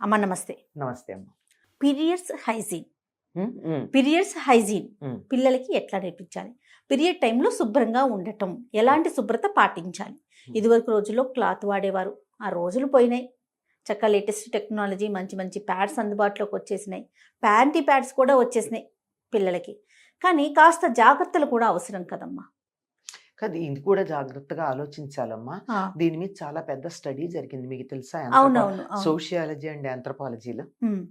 అమ్మ నమస్తే. నమస్తే అమ్మ. Periods hygiene. హ్మ్. హ్మ్. పీరియడ్స్ హైజీన్ హ్మ్. పిల్లలకి ఎట్లా నేర్పించాలి? పీరియడ్ టైంలో శుభ్రంగా ఉండటం, ఎలాంటి శుభ్రత పాటించాలి? ఇదివరకు రోజుల్లో క్లాత్ వాడేవారు. ఆ రోజులు పోయినాయి. చక్కగా లేటెస్ట్ టెక్నాలజీ మంచి మంచి ప్యాడ్స్ అందుబాటులోకి వచ్చేసినాయి. ప్యాంటీ ప్యాడ్స్ కూడా వచ్చేసినాయి పిల్లలకి. కానీ కాస్త జాగ్రత్తలు కూడా అవసరం కదమ్మా. కానీ ఇది కూడా జాగ్రత్తగా ఆలోచించాలమ్మా. ఆ, దీని మీద చాలా పెద్ద స్టడీ జరిగింది. మీకు తెలుసా? అవునవును. అవును. సోషియాలజీ అండ్ ఆంథ్రోపాలజీలో ఉమ్,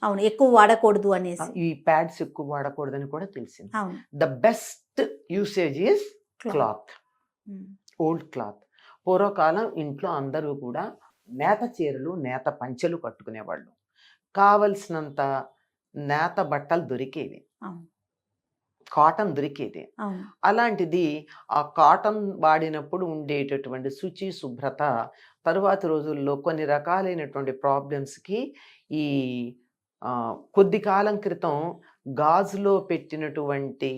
అవును, ఎక్కువ వాడకూడదు అనేసి. ఈ ప్యాడ్స్ ఎక్కువ వాడకూడదని కూడా తెలిసింది. అవును. The best usage is cloth, um, old cloth. పూర్వకాలం ఇంట్లో అందరూ కూడా నేత చీరలు, నేత పంచెలు కట్టుకునేవాళ్ళు. కావలసినంత నేత బట్టలు దొరికేవి, అవును. కాటన్ దొరికేది. అవును. అలాంటిది ఆ కాటన్ వాడినప్పుడు ఉండేటటువంటి శుచి, శుభ్రత తరువాతి రోజుల్లో కొన్ని రకాలైనటువంటి ప్రాబ్లమ్స్‌కి ఈ కొద్ది కాలం క్రితం గాజులో పెట్టినటువంటి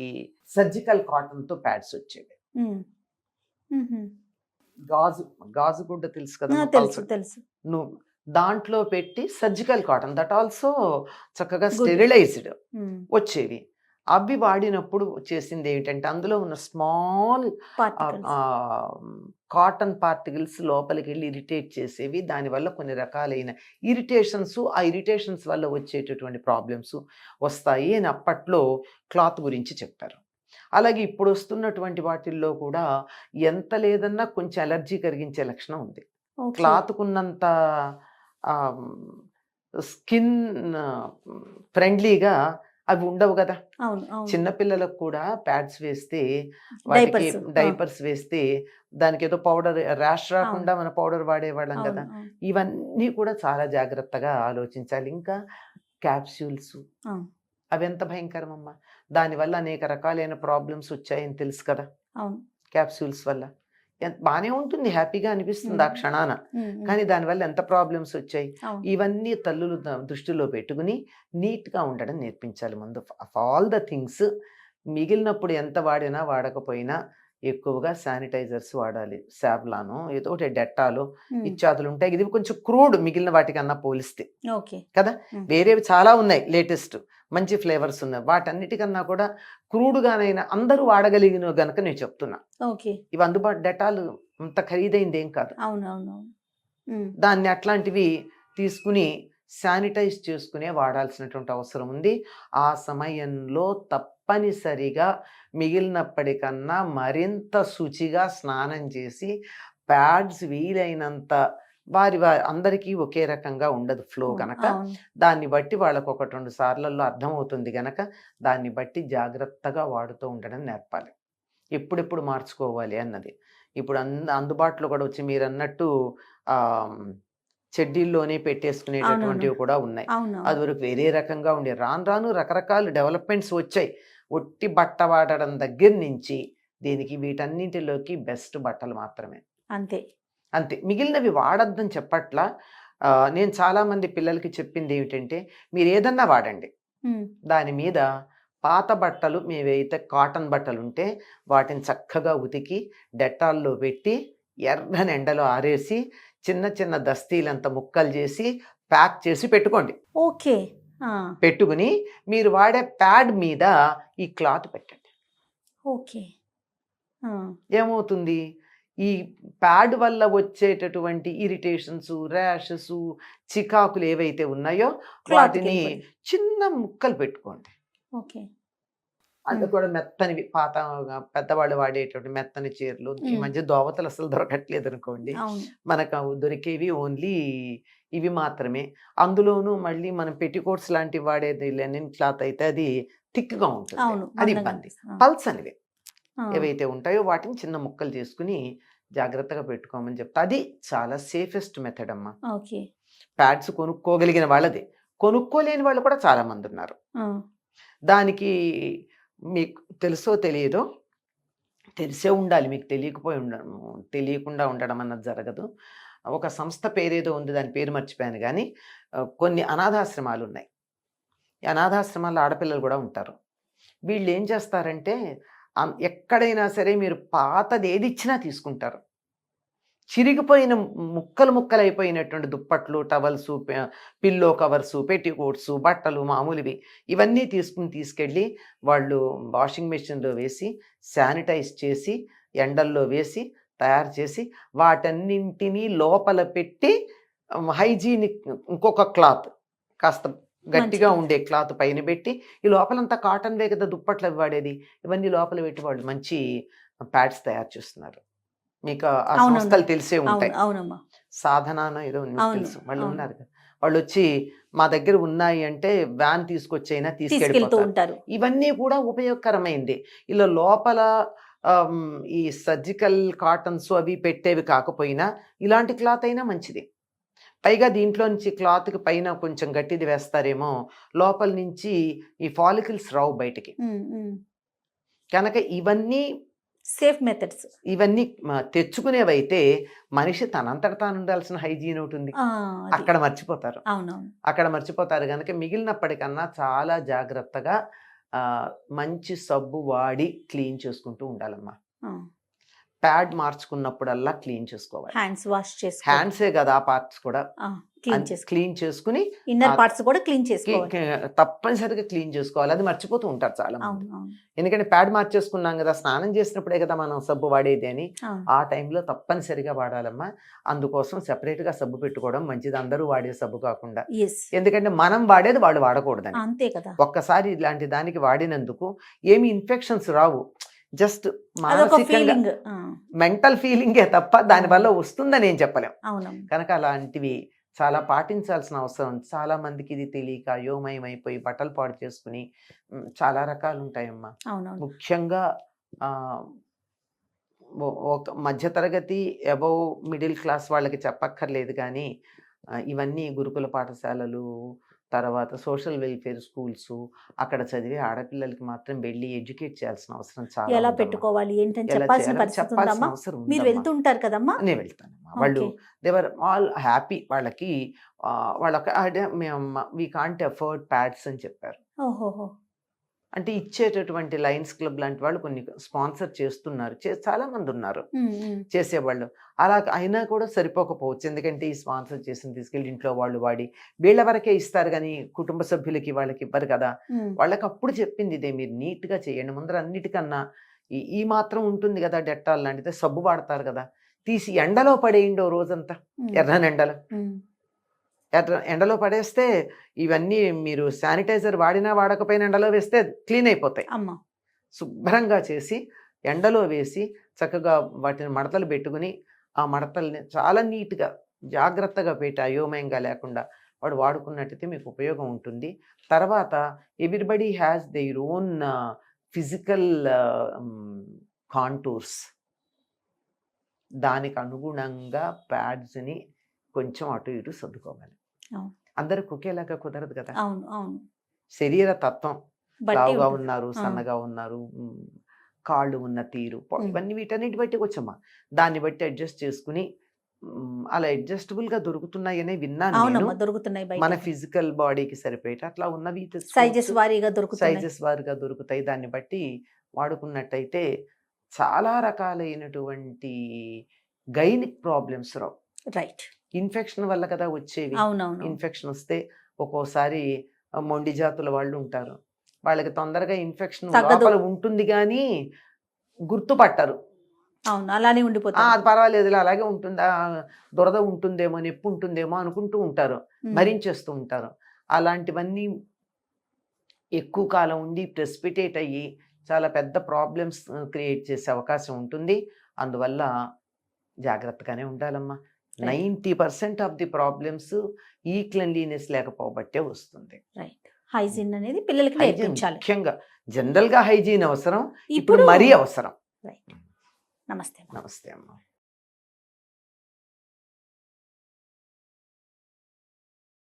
సర్జికల్ కాటన్‌తో ప్యాడ్స్ వచ్చేవి. ఉమ్, ఉహుం. గాజు గాజు గుడ్డ తెలుసు కదమ్మా, తెలుసు పల్చగా. తెలుసు. నువ్వు దాంట్లో పెట్టి సర్జికల్ కాటన్ దట్ ఆల్సో చక్కగా గుడ్. స్టెరిలైజ్డ్ వచ్చేవి. అవి వాడినప్పుడు చేసింది ఏంటంటే అందులో ఉన్న స్మాల్ పార్టికల్స్. కాటన్ పార్టికల్స్ లోపలికి వెళ్ళి ఇరిటేట్ చేసేవి. దానివల్ల కొన్ని రకాలైన ఇరిటేషన్స్, ఆ ఇరిటేషన్స్ వల్ల వచ్చేటటువంటి ప్రాబ్లమ్స్ వస్తాయి అని అప్పట్లో క్లాత్ గురించి చెప్పారు. అలాగే ఇప్పుడు వస్తున్నటువంటి వాటిల్లో కూడా ఎంత లేదన్నా కొంచెం అలర్జీ కలిగించే లక్షణం ఉంది. ఓకే. క్లాత్కున్నంత స్కిన్ ఫ్రెండ్లీగా అవి ఉండవు కదా. అవును. అవును. చిన్నపిల్లలకు కూడా ప్యాడ్స్ వేస్తే, వాటికి డైపర్స్. డైపర్స్ వేస్తే దానికి ఏదో పౌడర్ ర్యాష్ అవును. రాకుండా మన పౌడర్ వాడేవాళ్ళం అవును. కదా. అవును. ఇవన్నీ కూడా చాలా జాగ్రత్తగా ఆలోచించాలి. ఇంకా క్యాప్సూల్స్ అవును. అవి ఎంత భయంకరమమ్మా. దానివల్ల అనేక రకాలైన ప్రాబ్లమ్స్ వచ్చాయని తెలుసు కదా. అవును. క్యాప్సూల్స్ వల్ల బాగానే ఉంటుంది, హ్యాపీగా అనిపిస్తుంది ఆ క్షణాన. కానీ దానివల్ల ఎంత ప్రాబ్లమ్స్ వచ్చాయి. అవును. ఇవన్నీ తల్లులు దృష్టిలో పెట్టుకుని నీట్గా ఉండడం నేర్పించాలి ముందు. ఆఫ్ ఆల్ ద థింగ్స్ మిగిలినప్పుడు ఎంత వాడినా వాడకపోయినా ఎక్కువగా శానిటైజర్స్ వాడాలి. సావ్లాను ఏదో ఒకటి డెట్టాలు ఇత్యాదులు ఉంటాయి. ఇది కొంచెం క్రూడ్ మిగిలిన వాటికన్నా పోలిస్తే ఓకే. కదా. వేరేవి చాలా ఉన్నాయి లేటెస్ట్ మంచి ఫ్లేవర్స్ ఉన్నాయి. వాటన్నిటికన్నా కూడా క్రూడ్గానైనా అందరూ వాడగలిగిన గనక నేను చెప్తున్నా. ఓకే. ఇవి అందుబాటు డెటాల్ అంత ఖరీదైంది ఏం కాదు. అవునవును. దాన్ని అట్లాంటివి తీసుకుని శానిటైజ్ చేసుకునే వాడాల్సినటువంటి అవసరం ఉంది. ఆ సమయంలో తప్పనిసరిగా మిగిలినప్పటికన్నా మరింత శుచిగా స్నానం చేసి ప్యాడ్స్ వీలైనంత వారి అందరికీ ఒకే రకంగా ఉండదు ఫ్లో గనక. దాన్ని బట్టి వాళ్ళకు 1-2 సార్లలో అర్థమవుతుంది గనక దాన్ని బట్టి జాగ్రత్తగా వాడుతూ ఉండడం నేర్పాలి. ఎప్పుడెప్పుడు మార్చుకోవాలి అన్నది. ఇప్పుడు అందుబాటులో కూడా వచ్చి మీరన్నట్టు చెడ్డీల్లోనే పెట్టేసుకునేటటువంటివి కూడా ఉన్నాయి. అది వరకు వేరే రకంగా ఉండే. రాను రాను రకరకాల డెవలప్మెంట్స్ వచ్చాయి. ఒట్టి బట్ట వాడడం దగ్గర నుంచి దీనికి వీటన్నింటిలోకి బెస్ట్ బట్టలు మాత్రమే. అంతే. అంతే. మిగిలినవి వాడొద్దని చెప్పట్లా. నేను చాలామంది పిల్లలకి చెప్పింది ఏమిటంటే, మీరు ఏదన్నా వాడండి. దాని మీద పాత బట్టలు మేవైతే కాటన్ బట్టలుంటే వాటిని చక్కగా ఉతికి డెటాల్లో పెట్టి ఎర్రని ఎండలో ఆరేసి చిన్న చిన్న దస్తీలంత ముక్కలు చేసి ప్యాక్ చేసి పెట్టుకోండి. ఓకే. పెట్టుకుని మీరు వాడే ప్యాడ్ మీద ఈ క్లాత్ పెట్టండి. ఓకే. ఏమవుతుంది, ఈ ప్యాడ్ వల్ల వచ్చేటటువంటి ఇరిటేషన్స్, ర్యాషెస్, చికాకులు ఏవైతే ఉన్నాయో వాటిని చిన్న ముక్కలు పెట్టుకోండి. ఓకే. అది కూడా మెత్తనివి, పాత పెద్దవాళ్ళు వాడేటువంటి మెత్తని చీరలు. ఈ మధ్య దోవతలు అసలు దొరకట్లేదు అనుకోండి. మనకు దొరికేవి ఓన్లీ ఇవి మాత్రమే. అందులోనూ మళ్ళీ మనం పెట్టికోట్స్ లాంటివి వాడేది లెనిన్ క్లాత్ అయితే అది థిక్గా ఉంటుంది. అది ఇబ్బంది. పల్సనివి ఏవైతే ఉంటాయో వాటిని చిన్న ముక్కలు చేసుకుని జాగ్రత్తగా పెట్టుకోమని చెప్తా. అది చాలా సేఫెస్ట్ మెథడ్ అమ్మా. ప్యాడ్స్ కొనుక్కోగలిగిన వాళ్ళది. కొనుక్కోలేని వాళ్ళు కూడా చాలా మంది ఉన్నారు. దానికి మీకు తెలుసో తెలియదో, తెలిసే ఉండాలి, మీకు తెలియకుండా ఉండడం అన్నది జరగదు. ఒక సంస్థ పేరేదో ఉంది, దాని పేరు మర్చిపోయాను. కానీ కొన్ని అనాథాశ్రమాలు ఉన్నాయి. ఈ అనాథాశ్రమాల్లో ఆడపిల్లలు కూడా ఉంటారు. వీళ్ళు ఏం చేస్తారంటే ఎక్కడైనా సరే మీరు పాతది ఏది ఇచ్చినా తీసుకుంటారు. చిరిగిపోయిన ముక్కలు ముక్కలు అయిపోయినటువంటి దుప్పట్లు, టవల్సు, పిల్లో కవర్సు, పెట్టికోట్సు, బట్టలు మామూలువి ఇవన్నీ తీసుకెళ్ళి వాళ్ళు వాషింగ్ మెషిన్లో వేసి శానిటైజ్ చేసి ఎండల్లో వేసి తయారు చేసి వాటన్నింటినీ లోపల పెట్టి హైజీనిక్ ఇంకొక క్లాత్ కాస్త గట్టిగా ఉండే క్లాత్ పైన పెట్టి ఈ లోపలంతా కాటన్ వే కదా దుప్పట్లు అవి వాడేది, ఇవన్నీ లోపల పెట్టి వాళ్ళు మంచి ప్యాడ్స్ తయారు చేస్తున్నారు. మీకు ఆ సంస్థలు తెలిసే ఉంటాయి. సాధనానో ఏదో తెలుసు, వాళ్ళు ఉన్నారు కదా, వాళ్ళు వచ్చి మా దగ్గర ఉన్నాయి అంటే వ్యాన్ తీసుకొచ్చైనా తీసుకెళ్తూ ఉంటారు. ఇవన్నీ కూడా ఉపయోగకరమైంది. ఇలా లోపల ఈ సర్జికల్ కాటన్స్ అవి పెట్టేవి కాకపోయినా ఇలాంటి క్లాత్ అయినా మంచిది. పైగా దీంట్లో నుంచి క్లాత్కి పైన కొంచెం గట్టిది వేస్తారేమో, లోపల నుంచి ఈ ఫాలికల్స్ రావు బయటికి. కనుక ఇవన్నీ సేఫ్ మెథడ్స్. ఇవన్నీ తెచ్చుకునేవైతే మనిషి తనంతట తాను ఉండాల్సిన హైజీన్ ఉంటుంది, అక్కడ మర్చిపోతారు. అక్కడ మర్చిపోతారు కనుక మిగిలినప్పటికన్నా చాలా జాగ్రత్తగా మంచి సబ్బు వాడి క్లీన్ చేసుకుంటూ ఉండాలమ్మా. ప్యాడ్ మార్చుకున్నప్పుడల్లా క్లీన్ చేసుకోవాలి. హ్యాండ్స్ వాష్ చేసి, హ్యాండ్సే కదా ఆ పార్ట్స్ కూడా క్లీన్ చేసుకుని, ఇన్నర్ పార్ట్స్ కూడా క్లీన్ చేసుకోవాలి, తప్పనిసరిగా క్లీన్ చేసుకోవాలి. అది మర్చిపోతూ ఉంటారు చాలా మంది. ఎందుకంటే ప్యాడ్ మార్చేసుకున్నాం కదా, స్నానం చేసినప్పుడే కదా మనం సబ్బు వాడేది అని, ఆ టైంలో తప్పనిసరిగా వాడాలమ్మా. అందుకోసం సెపరేట్ గా సబ్బు పెట్టుకోవడం మంచిది, అందరూ వాడే సబ్బు కాకుండా. ఎందుకంటే మనం వాడేది వాళ్ళు వాడకూడదని. అంతే కదా. ఒక్కసారి ఇలాంటి దానికి వాడినందుకు ఏమి ఇన్ఫెక్షన్స్ రావు, జస్ట్ మానసికంగా మెంటల్ ఫీలింగే తప్ప దానివల్ల వస్తుందని ఏం చెప్పలేం. కనుక అలాంటివి చాలా పాటించాల్సిన అవసరం. చాలా మందికి ఇది తెలియక అయోమయం అయిపోయి బట్టలు పాడు చేసుకుని చాలా రకాలు ఉంటాయమ్మా. ముఖ్యంగా ఒక మధ్యతరగతి అబౌవ్ మిడిల్ క్లాస్ వాళ్ళకి చెప్పక్కర్లేదు, కానీ ఇవన్నీ గురుకుల పాఠశాలలు, తర్వాత సోషల్ వెల్ఫేర్ స్కూల్స్, అక్కడ చదివే ఆడపిల్లలకి మాత్రం వెళ్ళి ఎడ్యుకేట్ చేయాల్సిన అవసరం చాలా. ఎలా పెట్టుకోవాలి ఏంటని చెప్పాల్సిన అవసరం. మీరు వెళ్తుంటారు కదమ్మా? నేను వెళ్తానమ్మా. వాళ్ళు దేవర్ ఆల్ హ్యాపీ. వాళ్ళకి వీ కాంట్ అఫోర్డ్ ప్యాడ్స్ అని చెప్పారు. అంటే ఇచ్చేటటువంటి లయన్స్ క్లబ్ లాంటి వాళ్ళు కొన్ని స్పాన్సర్ చేస్తున్నారు, చాలా మంది ఉన్నారు చేసేవాళ్ళు. అలా అయినా కూడా సరిపోకపోవచ్చు, ఎందుకంటే ఈ స్పాన్సర్ చేసిన తీసుకెళ్ళి ఇంట్లో వాళ్ళు వాడి వీళ్ళ వరకే ఇస్తారు, కానీ కుటుంబ సభ్యులకి వాళ్ళకి ఇవ్వరు కదా. వాళ్ళకి అప్పుడు చెప్పింది ఇదే, మీరు నీట్గా చేయండి. ముందర అన్నిటికన్నా ఈ మాత్రం ఉంటుంది కదా, డెట్టాల్ లాంటిది సబ్బు వాడతారు కదా, తీసి ఎండలో పడేయండి ఓ రోజంతా, ఎర్రని ఎండలో పడేస్తే ఇవన్నీ మీరు శానిటైజర్ వాడినా వాడకపోయినా ఎండలో వేస్తే క్లీన్ అయిపోతాయి. శుభ్రంగా చేసి ఎండలో వేసి చక్కగా వాటిని మడతలు పెట్టుకుని ఆ మడతల్ని చాలా నీట్గా జాగ్రత్తగా పెట్టి అయోమయంగా లేకుండా వాడు వాడుకున్నట్టయితే మీకు ఉపయోగం ఉంటుంది. తర్వాత everybody has their own physical contours, దానికి అనుగుణంగా ప్యాడ్స్ని కొంచెం అటు ఇటు సర్దుకోవాలి. అందరికి ఒకేలాగా కుదరదు కదా. శరీర తత్వం, లావుగా ఉన్నారు, సన్నగా ఉన్నారు, కాళ్ళు ఉన్న తీరు, ఇవన్నీ వీటన్నిటి బట్టి వచ్చమ్మా. దాన్ని బట్టి అడ్జస్ట్ చేసుకుని అలా అడ్జస్టబుల్ గా దొరుకుతున్నాయనే విన్నాను నేను. మన ఫిజికల్ బాడీకి సరిపోయేట అట్లా ఉన్నవి సైజెస్ వారీగా దొరుకుతాయి. దాన్ని బట్టి వాడుకున్నట్టయితే చాలా రకాలైనటువంటి గైనిక్ ప్రాబ్లమ్స్ రావు. రైట్. ఇన్ఫెక్షన్ వల్ల కదా వచ్చేవి. ఇన్ఫెక్షన్ వస్తే ఒక్కోసారి మొండి జాతుల వాళ్ళు ఉంటారు, వాళ్ళకి తొందరగా ఇన్ఫెక్షన్ లోపల ఉంటుంది కానీ గుర్తుపట్టరు. అలానే ఉండిపోతుంది. అది పర్వాలేదు, అలాగే ఉంటుందా, దురద ఉంటుందేమో, నొప్పి ఉంటుందేమో అనుకుంటూ ఉంటారు, భరించేస్తూ ఉంటారు. అలాంటివన్నీ ఎక్కువ కాలం ఉండి ప్రెసిపిటేట్ అయ్యి చాలా పెద్ద ప్రాబ్లమ్స్ క్రియేట్ చేసే అవకాశం ఉంటుంది. అందువల్ల జాగ్రత్తగానే ఉండాలమ్మా. 90% ఆఫ్ ది ప్రాబ్లమ్స్ ఈ క్లెన్లీనెస్ లేకపోబట్టే వస్తుంది. రైట్. హైజీన్ అనేది పిల్లలకి నేర్పించాలి. ముఖ్యంగా జనరల్ గా హైజీన్ అవసరం, ఇప్పుడు మరీ అవసరం. రైట్. నమస్తే. నమస్తే అమ్మా.